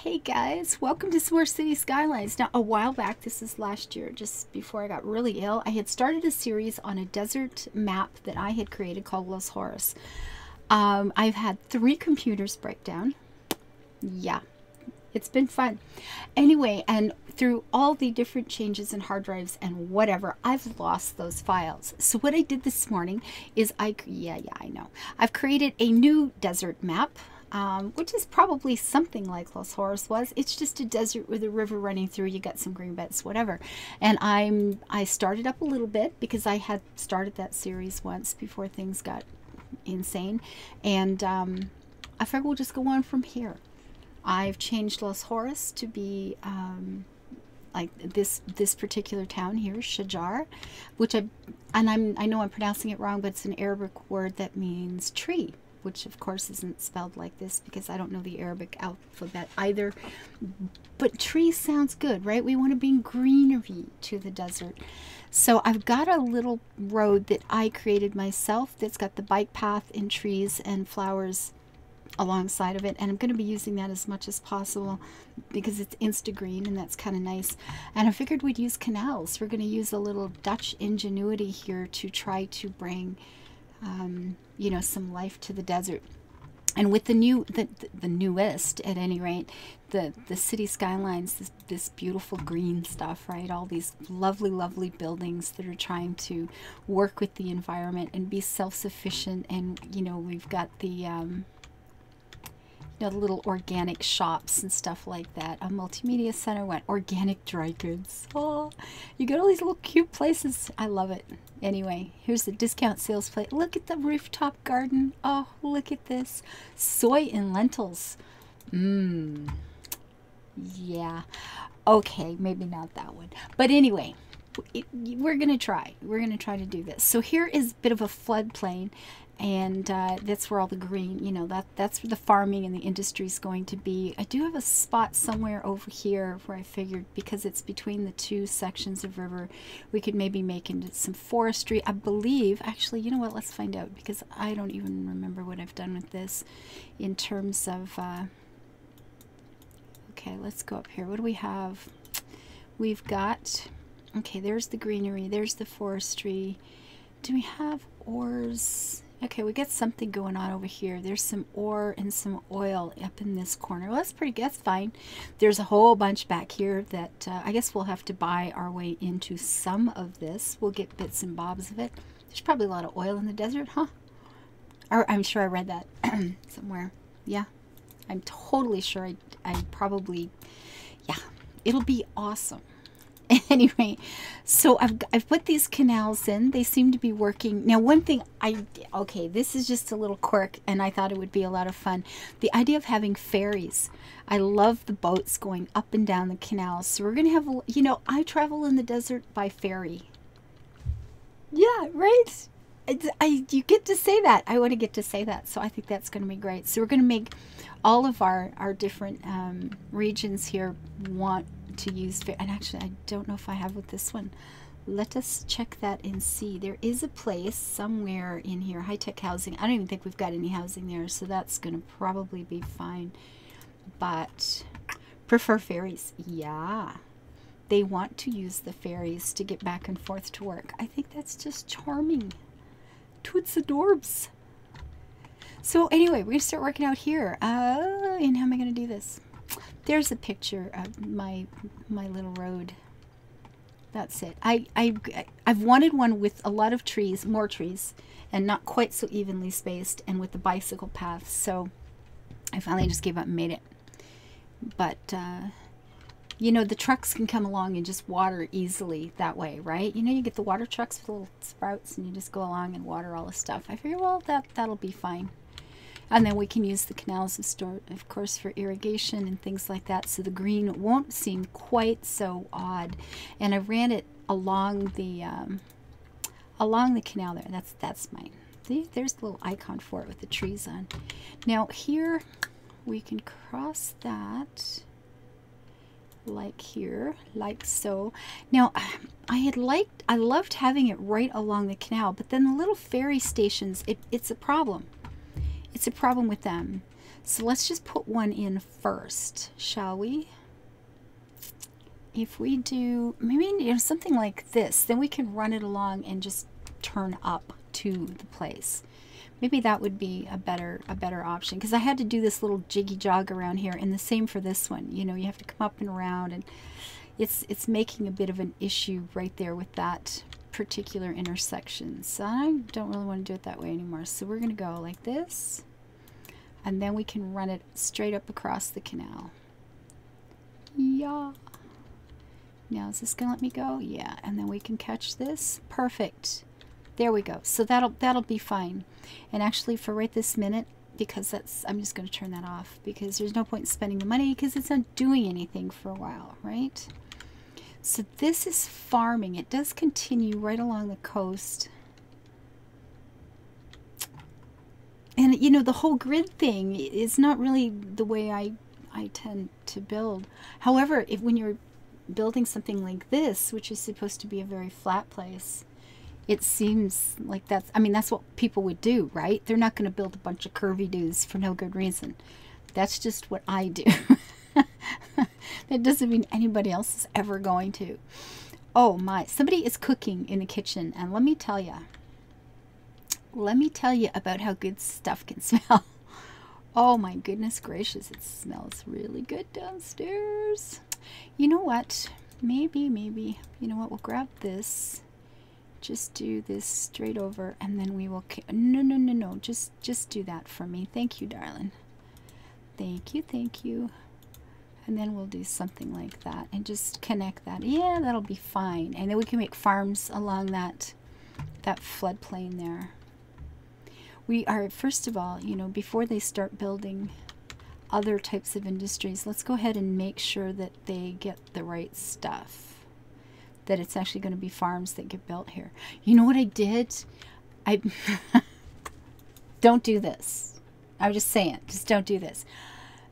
Hey guys, welcome to some more City Skylines. Now, a while back, this is last year, just before I got really ill, I had started a series on a desert map that I had created called Los Horus. I've had 3 computers break down. Yeah, it's been fun. Anyway, and through all the different changes in hard drives and whatever, I've lost those files. So what I did this morning is I know. I've created a new desert map. Which is probably something like Los Horus was. It's just a desert with a river running through. You got some green beds, whatever. And I started up a little bit because I had started that series once before things got insane. And I figured we'll just go on from here. I've changed Los Horus to be like this particular town here, Shajar, which I know I'm pronouncing it wrong, but it's an Arabic word that means tree, which of course isn't spelled like this because I don't know the Arabic alphabet either. But tree sounds good, right? We want to bring greenery to the desert. So I've got a little road that I created myself that's got the bike path and trees and flowers alongside of it, and I'm going to be using that as much as possible because it's insta-green and that's kind of nice. And I figured we'd use canals. We're going to use a little Dutch ingenuity here to try to bring you know, some life to the desert. And with the newest, at any rate, the City Skylines, this beautiful green stuff, right? All these lovely buildings that are trying to work with the environment and be self-sufficient. And, you know, we've got the, you know, the little organic shops and stuff like that. A multimedia center went organic dry goods. Oh, you get all these little cute places. I love it. Anyway, here's the discount sales plate. Look at the rooftop garden. Oh, look at this. Soy and lentils. Yeah. Okay, maybe not that one. But anyway, we're going to try. We're going to try to do this. So here is a bit of a floodplain. And that's where all the green, you know, that's where the farming and the industry is going to be. I do have a spot somewhere over here where I figured because it's between the 2 sections of river, we could maybe make into some forestry. I believe, actually, you know what, let's find out because I don't even remember what I've done with this in terms of, okay, let's go up here. What do we have? We've got, okay, there's the greenery, there's the forestry. Do we have ores? Okay, we got something going on over here. There's some ore and some oil up in this corner. Well, that's pretty good. That's fine. There's a whole bunch back here that I guess we'll have to buy our way into some of this. We'll get bits and bobs of it. There's probably a lot of oil in the desert, huh? Or I'm sure I read that somewhere. Yeah, I'm totally sure I probably, yeah, it'll be awesome. Anyway, so I've put these canals in. They seem to be working. Now, one thing okay, this is just a little quirk, and I thought it would be a lot of fun. The idea of having ferries. I love the boats going up and down the canals. So we're going to have, you know, I travel in the desert by ferry. Yeah, right? You get to say that. I want to get to say that. So I think that's going to be great. So we're going to make all of our different regions here want to use, and actually I don't know if I have with this one. Let us check that and see. There is a place somewhere in here, high-tech housing. I don't even think we've got any housing there, so that's going to probably be fine. But prefer ferries. Yeah, they want to use the ferries to get back and forth to work. I think that's just charming. Toots adorbs. So anyway, we're gonna start working out here. And how am I gonna do this? There's a picture of my little road. That's it. I've wanted one with a lot of trees, more trees, and not quite so evenly spaced, and with the bicycle paths. So I finally just gave up and made it. But you know, the trucks can come along and just water easily that way, right? You know, you get the water trucks with little sprouts, and you just go along and water all the stuff. I figure, well, that'll be fine. And then we can use the canals of course, for irrigation and things like that, so the green won't seem quite so odd. And I ran it along the canal there. That's mine. See, there's the little icon for it with the trees on. Now here we can cross that like here, like so. Now I loved having it right along the canal, but then the little ferry stations, it's a problem. It's a problem with them. So let's just put one in first, shall we? If we do, maybe, you know, something like this, then we can run it along and just turn up to the place. Maybe that would be a better option, because I had to do this little jiggy jog around here, and the same for this one. You know, you have to come up and around, and it's making a bit of an issue right there with that particular intersection. So I don't really want to do it that way anymore. So we're going to go like this, and then we can run it straight up across the canal. Yeah. Now is this going to let me go? Yeah. And then we can catch this. Perfect. There we go. So that'll be fine. And actually for right this minute, because that's, I'm just going to turn that off, because there's no point in spending the money because it's not doing anything for a while, right? So this is farming. It does continue right along the coast. And you know, the whole grid thing is not really the way I tend to build. However, when you're building something like this, which is supposed to be a very flat place, it seems like that's, I mean, that's what people would do, right? They're not going to build a bunch of curvy dudes for no good reason. That's just what I do. That doesn't mean anybody else is ever going to. Oh my, somebody is cooking in the kitchen, and let me tell you about how good stuff can smell. Oh my goodness gracious, it smells really good downstairs. You know what? Maybe, you know what? We'll grab this. Just do this straight over, and then we will... No. Just do that for me. Thank you, darling. Thank you. And then we'll do something like that and just connect that. Yeah, that'll be fine. And then we can make farms along that floodplain there. We are, first of all, you know, before they start building other types of industries, let's go ahead and make sure that they get the right stuff. That it's actually going to be farms that get built here. You know what I did? I don't do this. I'm just saying, just don't do this.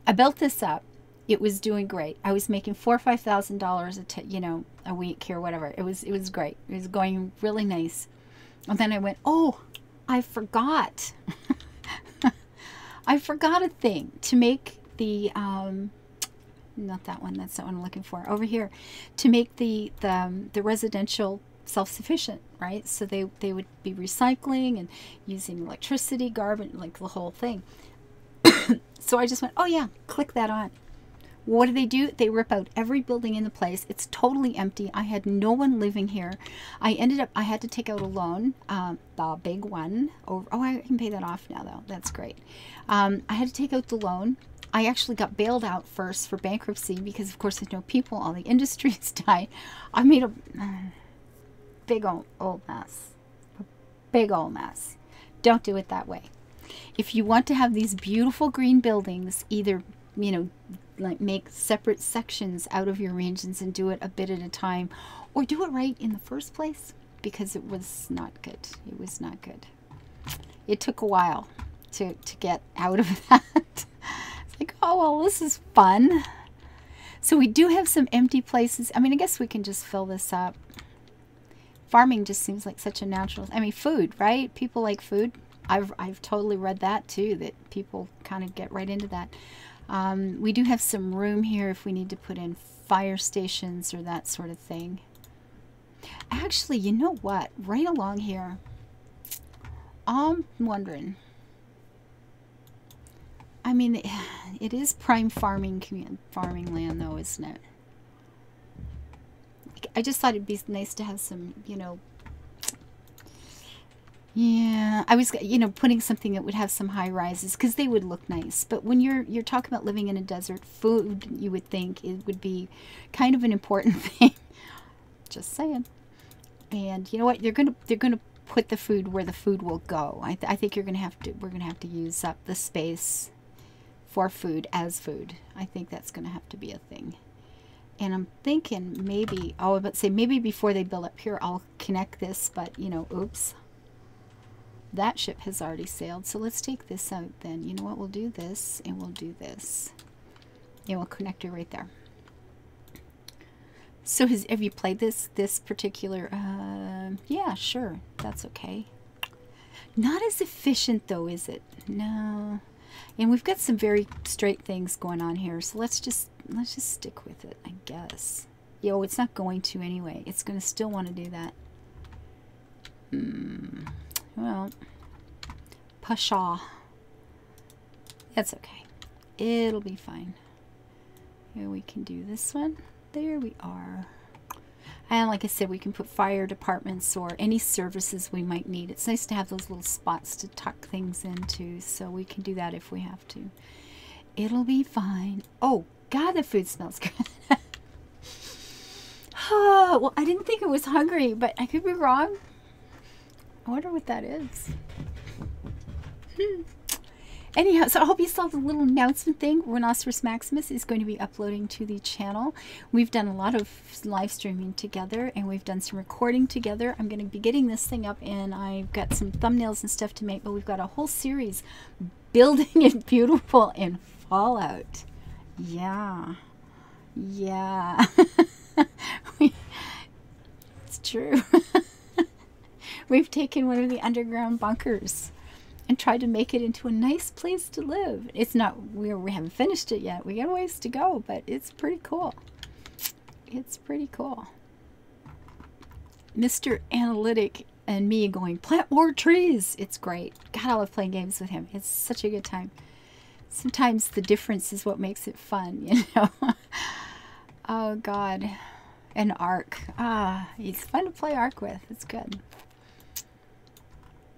I built this up. It was doing great. I was making $4,000 or $5,000 a week here, whatever. It was great. It was going really nice. And then I went, oh, I forgot. I forgot a thing to make the not that one. That's the one I'm looking for. Over here, to make the residential self-sufficient, right? So they would be recycling and using electricity, garbage, like the whole thing. So I just went, oh yeah, click that on. What do? They rip out every building in the place. It's totally empty. I had no one living here. I had to take out a loan, the big one. Oh, I can pay that off now, though. That's great. I had to take out the loan. I actually got bailed out first for bankruptcy because, of course, there's no people. All the industries died. I made a big old mess. A big old mess. Don't do it that way. If you want to have these beautiful green buildings, either, you know, like make separate sections out of your regions and do it a bit at a time, or do it right in the first place, because it was not good. It was not good. It took a while to get out of that. It's like, oh, well, this is fun. So we do have some empty places. I mean, I guess we can just fill this up. Farming just seems like such a natural, I mean, food, right? People like food. I've totally read that too, that people kind of get right into that. We do have some room here if we need to put in fire stations or that sort of thing. Actually, you know what? Right along here, I'm wondering. I mean, it is prime farming land, though, isn't it? I just thought it'd be nice to have some, you know. Yeah, I was, you know, putting something that would have some high rises because they would look nice. But when you're talking about living in a desert, food, you would think it would be kind of an important thing. Just saying. And you know what? They're gonna put the food where the food will go. I think we're gonna have to use up the space for food as food. I think that's gonna have to be a thing. And I'm thinking maybe, oh, I was about to say maybe before they build up here, I'll connect this. But you know, oops. That ship has already sailed, so let's take this out then. You know what? We'll do this, and we'll do this. And we'll connect it right there. So have you played this particular... yeah, sure. That's okay. Not as efficient though, is it? No. And we've got some very straight things going on here, so let's just stick with it, I guess. Yo, it's not going to anyway. It's going to still want to do that. Well, pshaw. That's okay. It'll be fine. Here we can do this one. There we are. And like I said, we can put fire departments or any services we might need. It's nice to have those little spots to tuck things into, so we can do that if we have to. It'll be fine. Oh, God, the food smells good. Oh, well, I didn't think it was hungry, but I could be wrong. I wonder what that is. Anyhow, so I hope you saw the little announcement thing. Rhinoceros Maximus is going to be uploading to the channel. We've done a lot of live streaming together, and we've done some recording together. I'm going to be getting this thing up, and I've got some thumbnails and stuff to make, but we've got a whole series, Building It Beautiful in Fallout. Yeah. Yeah. It's true. We've taken one of the underground bunkers and tried to make it into a nice place to live. It's not, we haven't finished it yet. We got a ways to go, but it's pretty cool. It's pretty cool. Mr. Analytic and me going, plant more trees. It's great. God, I love playing games with him. It's such a good time. Sometimes the difference is what makes it fun, you know. Oh, God. And Ark. Ah, he's fun to play Ark with. It's good.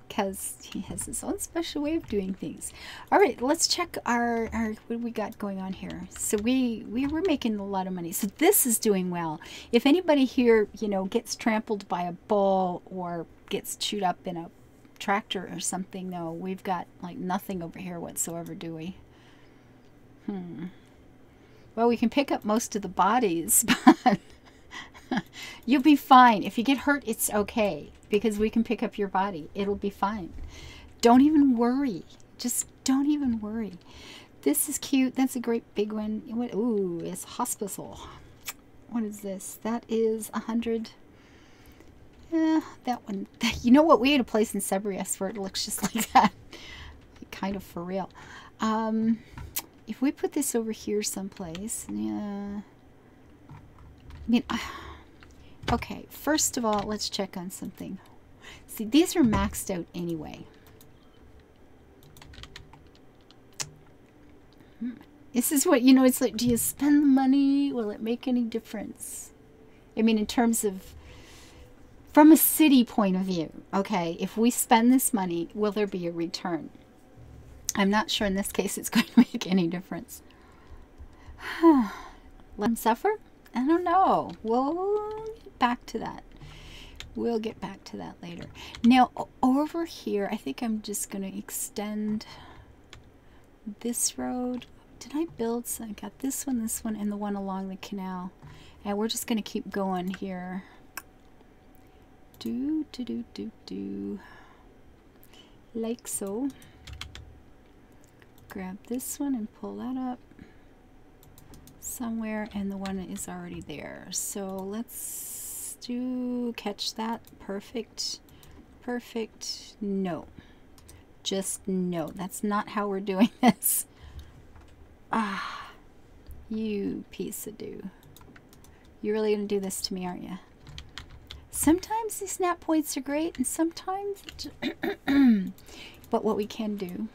Because he has his own special way of doing things. All right, let's check our what do we got going on here. So we were making a lot of money. So this is doing well. If anybody here, you know, gets trampled by a bull or gets chewed up in a tractor or something, no, we've got like nothing over here whatsoever, do we? Well, we can pick up most of the bodies, but you'll be fine. If you get hurt, it's okay, because we can pick up your body. It'll be fine. Don't even worry. Just don't even worry. This is cute. That's a great big one. Ooh, it's hospital. What is this? That is 100. That one. You know what? We had a place in Cerberus where it looks just like that. Kind of for real. If we put this over here someplace, yeah. I mean, okay, first of all, let's check on something. See, these are maxed out anyway. This is what, you know, it's like, do you spend the money? Will it make any difference? I mean, in terms of, from a city point of view, okay, if we spend this money, will there be a return? I'm not sure in this case it's going to make any difference. Let them suffer? I don't know. We'll get back to that. We'll get back to that later. Now, over here, I think I'm just going to extend this road. Did I build some? I got this one, and the one along the canal. And we're just going to keep going here. Like so. Grab this one and pull that up somewhere, and the one is already there. So let's catch that. Perfect. Perfect. No. Just no. That's not how we're doing this. Ah, you piece of do. You're really going to do this to me, aren't you? Sometimes these snap points are great, and sometimes... But what we can do...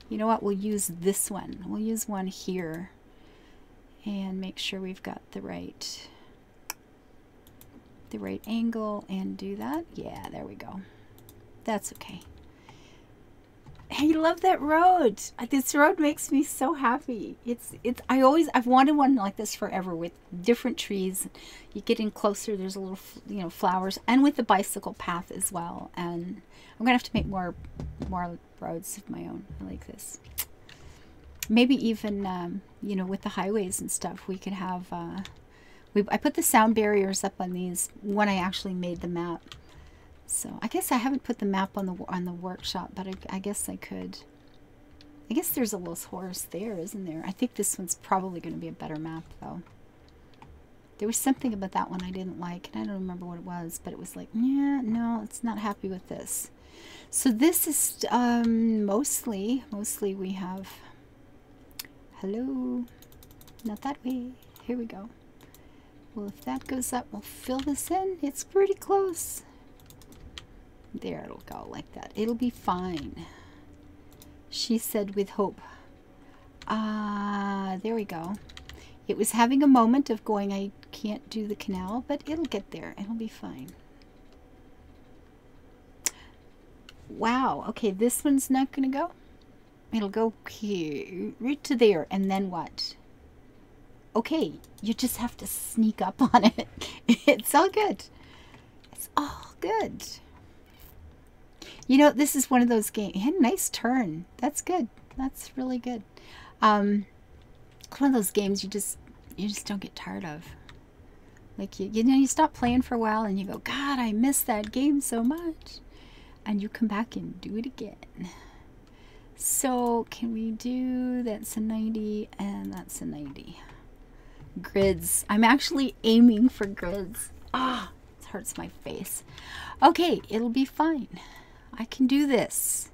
You know what? We'll use this one. We'll use one here. And make sure we've got the right angle and do that. Yeah, there we go. That's okay. Hey, I love that road. This road makes me so happy. I've wanted one like this forever, with different trees. You get in closer, there's a little, you know, flowers, and with the bicycle path as well. And I'm gonna have to make more roads of my own. I like this. Maybe even you know, with the highways and stuff, we could have I put the sound barriers up on these when I actually made the map. So I guess I haven't put the map on the workshop, but I guess I could. I guess there's a little horse there, isn't there? I think this one's probably going to be a better map, though. There was something about that one I didn't like, and I don't remember what it was, but it was like, yeah, no, it's not happy with this. So this is mostly we have, hello, not that way, here we go. Well, if that goes up, we'll fill this in. It's pretty close. There, it'll go like that. It'll be fine. She said with hope. There we go. It was having a moment of going, I can't do the canal, but it'll get there. It'll be fine. Wow. Okay, this one's not going to go. It'll go here, right to there, and then what? Okay, you just have to sneak up on it. It's all good. It's all good. You know, this is one of those games. You had a nice turn. That's good. That's really good. One of those games you just don't get tired of. Like you know, you stop playing for a while and you go, God, I miss that game so much, and you come back and do it again. So can we do, that's a 90 and that's a 90. Grids. I'm actually aiming for grids. Ah, it hurts my face. Okay, it'll be fine. I can do this.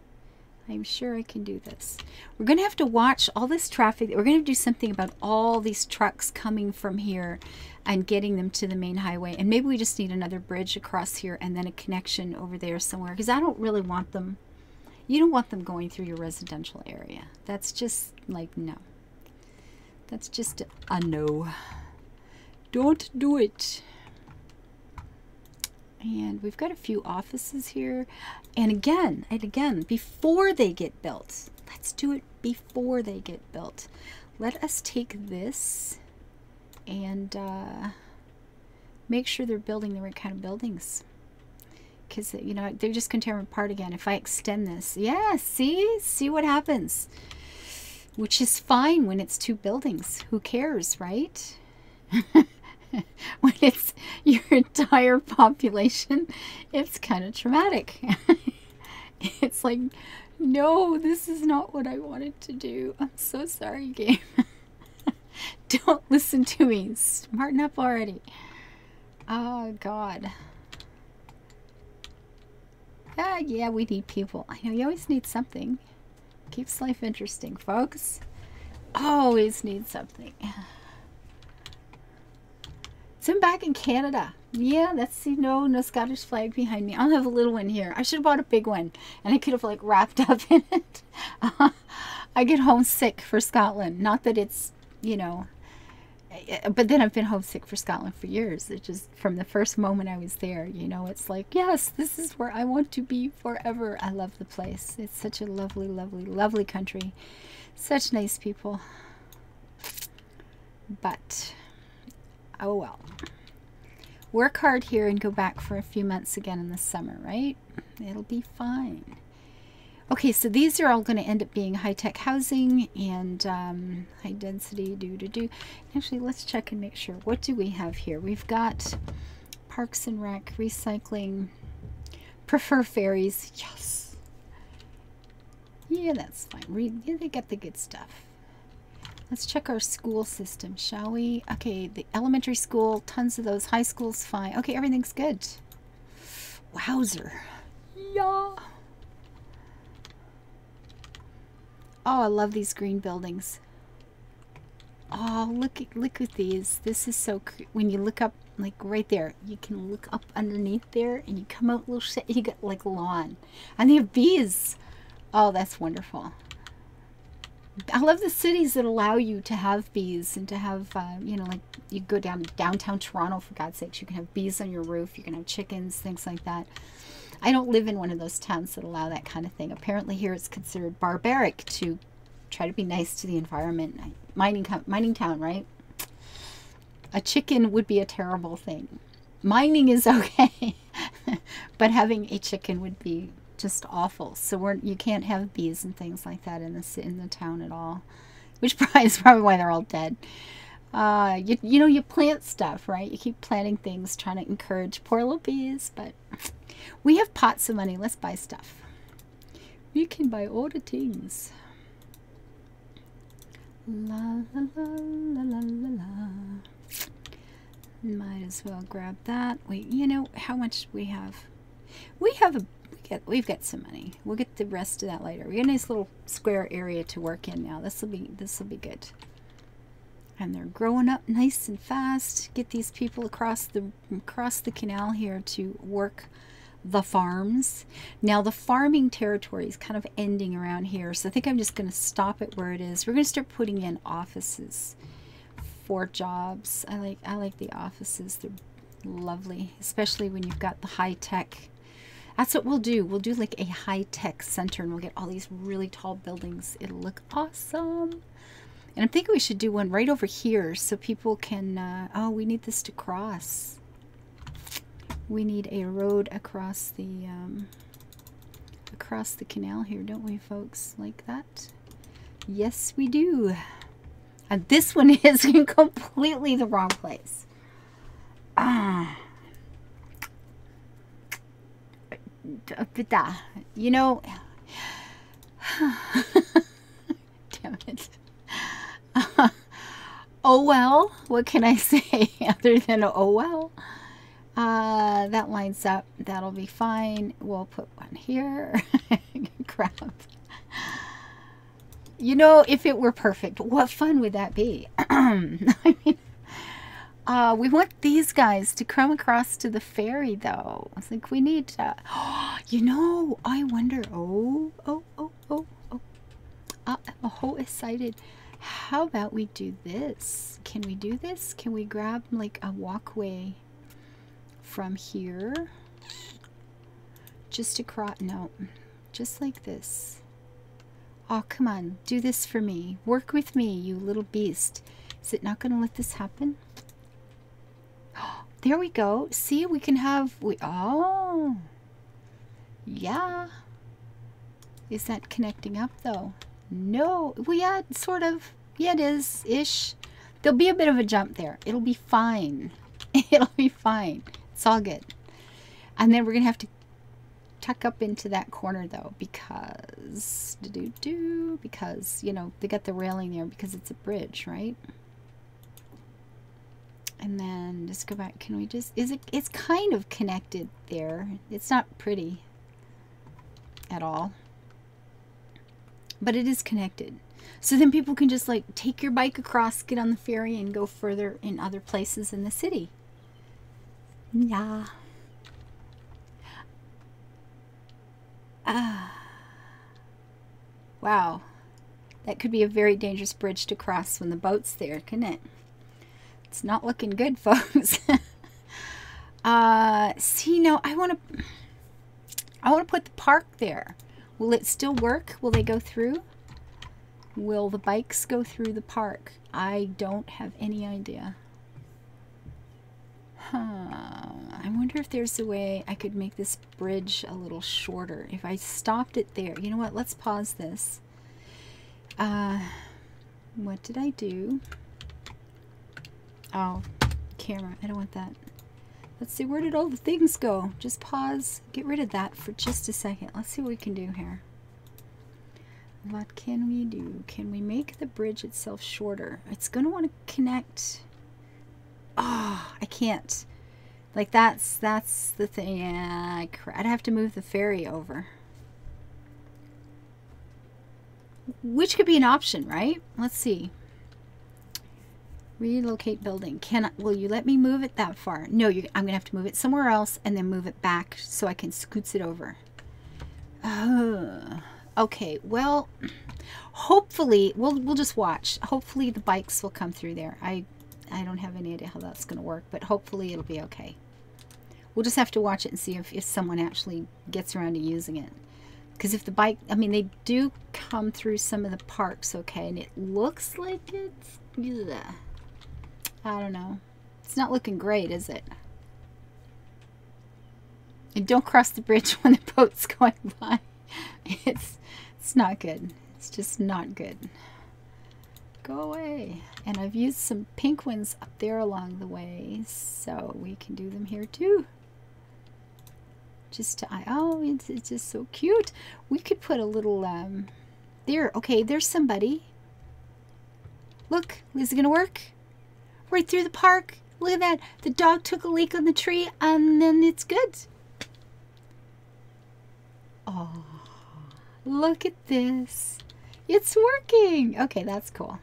I'm sure I can do this. We're going to have to watch all this traffic. We're going to do something about all these trucks coming from here and getting them to the main highway. And maybe we just need another bridge across here and then a connection over there somewhere, because I don't really want them. You don't want them going through your residential area. That's just like, no. That's just a no. Don't do it. And we've got a few offices here. And again, before they get built. Let's do it before they get built. Let us take this and make sure they're building the right kind of buildings. Because, you know, they're just going to tear them apart again. If I extend this. Yeah, see what happens. Which is fine when it's two buildings. Who cares, right? When it's your entire population, it's kind of traumatic. It's like, no, this is not what I wanted to do. I'm so sorry, game. Don't listen to me. Smarten up already. Oh, God. Yeah, we need people. I know, you always need something. Keeps life interesting, folks. Always need something. So I'm back in Canada. Yeah, that's, you know, no Scottish flag behind me. I'll have a little one here. I should have bought a big one, and I could have, like, wrapped up in it. I get homesick for Scotland. Not that it's, you know, but then I've been homesick for Scotland for years. It's just from the first moment I was there, you know, it's like, yes, this is where I want to be forever. I love the place. It's such a lovely, lovely, lovely country. Such nice people. But, oh well. Work hard here and go back for a few months again in the summer, right? It'll be fine. Okay, so these are all going to end up being high-tech housing and high density, Actually, let's check and make sure. What do we have here? We've got Parks and Rec, recycling, prefer ferries. Yes. Yeah, that's fine. Yeah, they got the good stuff. Let's check our school system, shall we? Okay, the elementary school, tons of those. High school's fine. Okay, everything's good. Wowzer. Yeah. Oh, I love these green buildings. Oh, look at these. This is so cool. When you look up, like right there, you can look up underneath there and you come out a little shit. You get like lawn. And they have bees. Oh, that's wonderful. I love the cities that allow you to have bees and to have, you know, like you go downtown Toronto, for God's sakes, you can have bees on your roof. You can have chickens, things like that. I don't live in one of those towns that allow that kind of thing. Apparently here it's considered barbaric to try to be nice to the environment. Mining town, right? A chicken would be a terrible thing. Mining is okay, but having a chicken would be just awful. So you can't have bees and things like that in the town at all, which is probably why they're all dead. You know, you plant stuff, right? You keep planting things, trying to encourage poor little bees, but we have pots of money. Let's buy stuff. We can buy all the things. La la la la la la la. Might as well grab that. Wait, you know how much we have? We we've got some money. We'll get the rest of that later. We got a nice little square area to work in now. This will be good. And they're growing up nice and fast. Get these people across the canal here to work the farms. Now the farming territory is kind of ending around here, so I think I'm just going to stop it where it is. We're going to start putting in offices for jobs. I like the offices. They're lovely, especially when you've got the high tech. That's what we'll do. We'll do like a high tech center, and we'll get all these really tall buildings. It'll look awesome. And I'm thinking we should do one right over here so people can, oh, we need this to cross. We need a road across the canal here, don't we, folks? Like that? Yes, we do. And this one is in completely the wrong place. You know, damn it. Oh well, what can I say other than oh well? That lines up. That'll be fine. We'll put one here. Crap. You know, if it were perfect, what fun would that be? I mean, we want these guys to come across to the ferry, though. I think we need to. You know, I wonder. I'm so excited. How about we do this? Can we do this? Can we grab like a walkway from here? Just across? No, just like this. Oh, come on. Do this for me. Work with me, you little beast. Is it not going to let this happen? There we go. See, we can have... Oh. Yeah. Is that connecting up, though? No. Well, yeah, sort of. Yeah, it is. Ish. There'll be a bit of a jump there. It'll be fine. It'll be fine. It's all good. And then we're going to have to tuck up into that corner, though, because... Because, you know, they got the railing there because it's a bridge, right? And then just go back. Can we just... It's kind of connected there. It's not pretty at all. But it is connected. So then people can just like take your bike across, get on the ferry, and go further in other places in the city. Yeah. Wow. That could be a very dangerous bridge to cross when the boat's there, couldn't it? It's not looking good, folks. See, now I want to put the park there. Will it still work? Will they go through? Will the bikes go through the park? I don't have any idea. I wonder if there's a way I could make this bridge a little shorter. If I stopped it there. You know what? Let's pause this. What did I do? Oh, camera. I don't want that. Let's see. Where did all the things go? Just pause. Get rid of that for just a second. Let's see what we can do here. What can we do? Can we make the bridge itself shorter? It's going to want to connect. Oh, I can't. Like, that's the thing. Yeah, I'd have to move the ferry over. Which could be an option, right? Let's see. Relocate building. Will you let me move it that far? No, I'm going to have to move it somewhere else and then move it back so I can scoots it over. Okay, well, hopefully, we'll just watch. Hopefully the bikes will come through there. I don't have any idea how that's going to work, but hopefully it'll be okay. We'll just have to watch it and see if someone actually gets around to using it. Because if the bike, I mean, they do come through some of the parks, okay, and it looks like it's, yeah. I don't know. It's not looking great, is it? And don't cross the bridge when the boat's going by. It's not good. It's just not good. Go away. And I've used some pink ones up there along the way, so we can do them here too. Just to, oh, it's just so cute. We could put a little, there. Okay, there's somebody. Look, is it gonna work? Right through the park. Look at that. The dog took a leak on the tree, and then it's good. Oh, look at this. It's working. Okay, that's cool.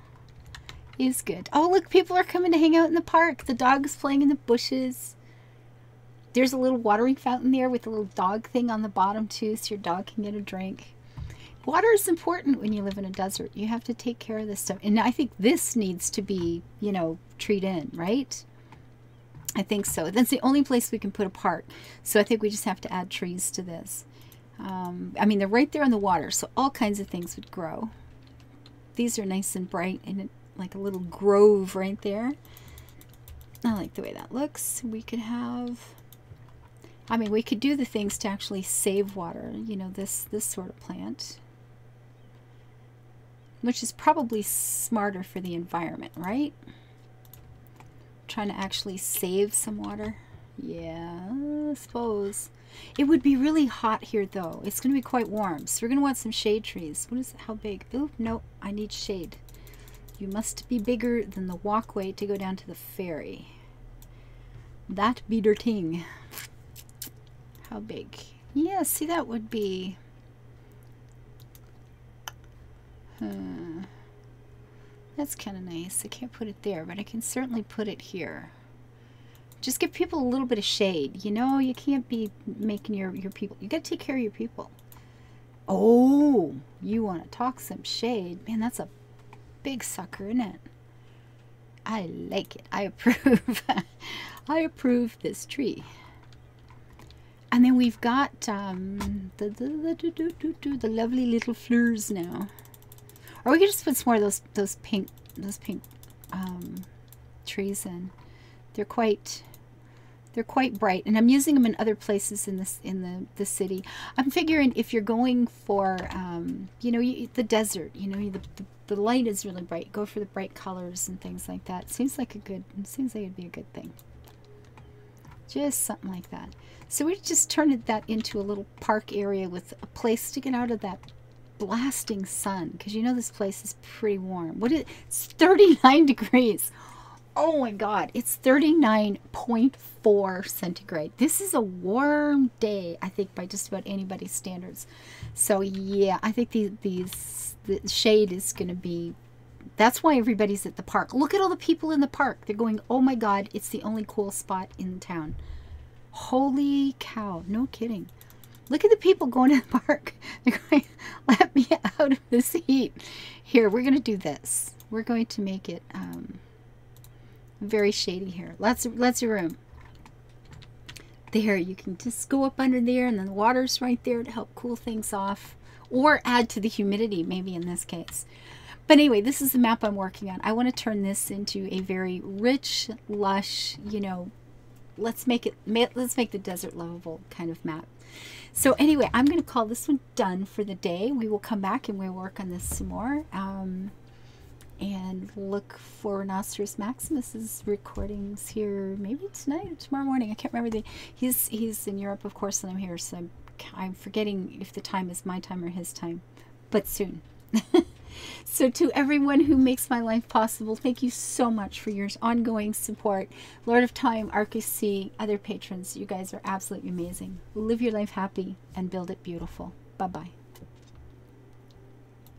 It's good. Oh, look, people are coming to hang out in the park. The dog's playing in the bushes. There's a little watering fountain there with a little dog thing on the bottom too, so your dog can get a drink. Water is important when you live in a desert. You have to take care of this stuff. And I think this needs to be, you know, treed in, right? I think so. That's the only place we can put a park. So I think we just have to add trees to this. I mean, they're right there in the water, so all kinds of things would grow. These are nice and bright and like a little grove right there. I like the way that looks. We could have... I mean, we could do the things to actually save water. You know, this sort of plant. Which is probably smarter for the environment, right? Trying to actually save some water. Yeah, I suppose. It would be really hot here, though. It's going to be quite warm. So we're going to want some shade trees. What is it? How big? Oh, no, I need shade. You must be bigger than the walkway to go down to the ferry. That be der ting. How big? Yeah, see, that would be... That's kind of nice. I can't put it there, but I can certainly put it here. Just give people a little bit of shade. You know, you can't be making your people... You got to take care of your people. Oh, you want to talk some shade. Man, that's a big sucker, isn't it? I like it. I approve. I approve this tree. And then we've got the lovely little flowers now. Or we could just put some more of those pink trees in. They're quite bright, and I'm using them in other places in the city. I'm figuring if you're going for you know, the desert, you know, the light is really bright. Go for the bright colors and things like that. It seems like it'd be a good thing. Just something like that. So we just turned that into a little park area with a place to get out of that blasting sun, because you know this place is pretty warm. It's 39 degrees. Oh my god, it's 39.4 centigrade. This is a warm day, I think, by just about anybody's standards. So yeah, I think the shade is going to be... That's why everybody's at the park. Look at all the people in the park. They're going, oh my god, it's the only cool spot in town. Holy cow, no kidding. Look at the people going to the park. They're going, let me out of this heat. Here, we're going to do this. We're going to make it very shady here. Lots of room. There, you can just go up under there, and then the water's right there to help cool things off. Or add to the humidity, maybe in this case. But anyway, this is the map I'm working on. I want to turn this into a very rich, lush, you know, let's make the desert lovable kind of map. So anyway, I'm going to call this one done for the day. We will come back and we'll work on this some more. And look for Rhinoceros Maximus's recordings here maybe tonight or tomorrow morning. I can't remember. He's in Europe, of course, and I'm here, so I'm forgetting if the time is my time or his time. But soon. So to everyone who makes my life possible, thank you so much for your ongoing support. Lord of Time, Arcus C, other patrons, you guys are absolutely amazing. Live your life happy and build it beautiful. Bye-bye.